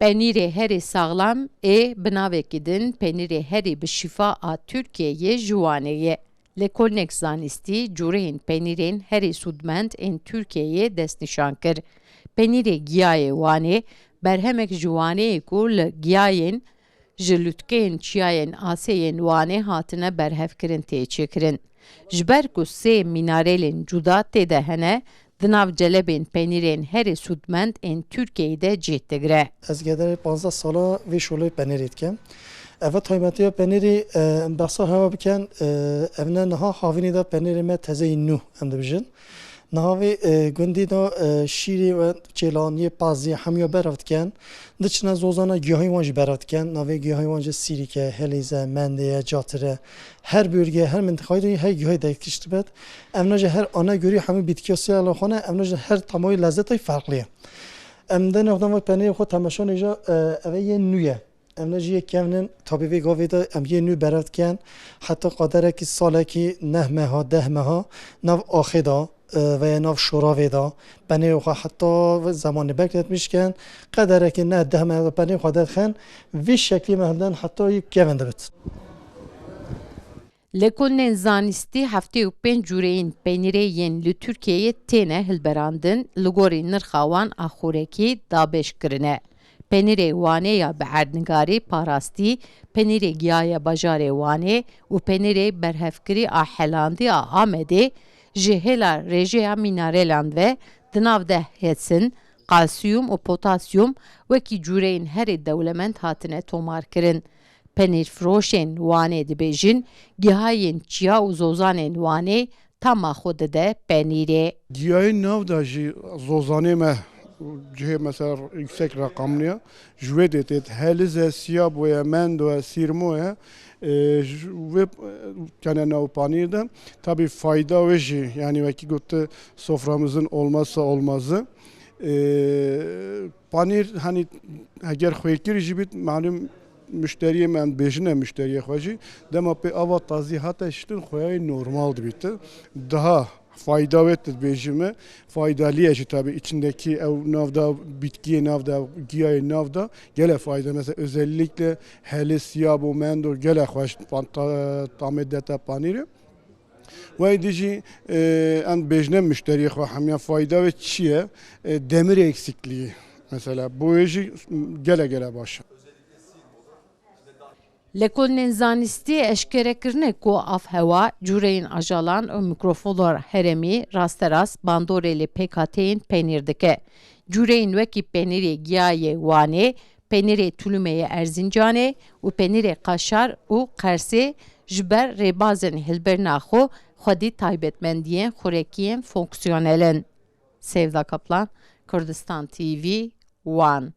Penîrê herî sağlam ê binavekî din penîrê herî bi şîfa a Tirkiyeyê ji Wanê ye. Lêkolnek zanistî cureyên penîrên herî sûdmend ên Tirkiyeyê destnîşan kir. Penîrê giyayê Wanê berhemek ji Waneyê ku li giyayên ji lûtkeyên çiyayên Aseyên Wanê hatine berhevkirin tê çêkirin. Ji ber ku sê mînarelên cuda têde hene, di nav celebên penîrên herî sûdmend ên Tirkiyeyê de cih digire. Ez gederê 15 sala vê şolê penîrê dikim. Ev taybetiya penîrê em behsa hewa bikin ev ne niha havînê de penîrê me tezeyî nû em dibijin. Niha vê gundî de şîrê ve çêlaniyê paziyê hemûya berav dikin. Diçine zozana gihayê wan jî berav dikin. Navê gihayê wan ji Sîrîke, Helêze, Mendeye, Catire her bölge her mintixayê de her gihayê dektiş dibet. Ev ne ji her ana görî hemû bitkiya siyala xwe ev ne ji her tamayê lezzetê farklı ye. Em de navdan ve penîrê xwe temaşa nêja ev yê nû ye. Em ne jî yê kevnin tabi vê gavê de em yê nû berav dikin. Heta qaderekî salekî 9 meha 10 meha nav axê da veya nav şoravê da penîrê xwe heta zamanê bekletmişken qederekî ne 10 meha penîrê xwe derxin vê şeklî me hevden heta yê kevin dibit. Lêkolnên zanistî heftê û pênc cureyên penîrê yên li Tirkiyeyê têne hilberandin, li gorî nirxa wan a xûrekî dabeş kirine. Penîrê Wanê ya bi erdnigarî parastî, penîrê giyaya bajarê Wanê û penîrê berhevkirî a Helandî a Amedê ji hêla rêjeya mînarelan ve di nav de hêsin, kalsiyum û potasyum wekî cureyên herî dewlemend hatine tomarkirin. Penîrfiroşên Wanê dibêjin, gihayên çiya û zozanên Wanê tama xwe dide penîrê. Giyayên nav da jî zozanê me cihê mesela yüksek rakamlıya ji wê de tê helize, siyabo ye, mendo ye, sîrmo ye ve kene nav panîr de tabii fayda ve jî yani vekî gotu soframızın olmazsa olmazı. Panîr hani eger xwêkir jî bit malum müşteriye men bejine müşteriye xwecî dema pê ava tazî hata şitin xweyayê normal dibîte. Daha faydavet dibêjime faydaliye jî tabii içindeki ev navda bitkiye navda giyayê navda gele fayda mesela özellikle hele siyabo mendo gele xweş tamedeta panîrê. Ve dici en bejne müşteriye xwe hemiya fayda ve çiye demir eksikliği mesela bu jî gele başa. Lêkolnên zanistî eşkere kirine ku avhewa, cureyên ajalan û mikrofolar heremî rasterast bandorê li pêkhateyên penîr dike. Cureyên wekî penîrê giyayê Wanê, penîrê Tulûmeyê Erzincanê û penîrê Qaşar û Qersê ji ber rêbazên hilberina xwe xwedî taybetmendiyên xûrekiyên fonksiyonel in. Sevda Kaplan, Kurdistan TV, Wan.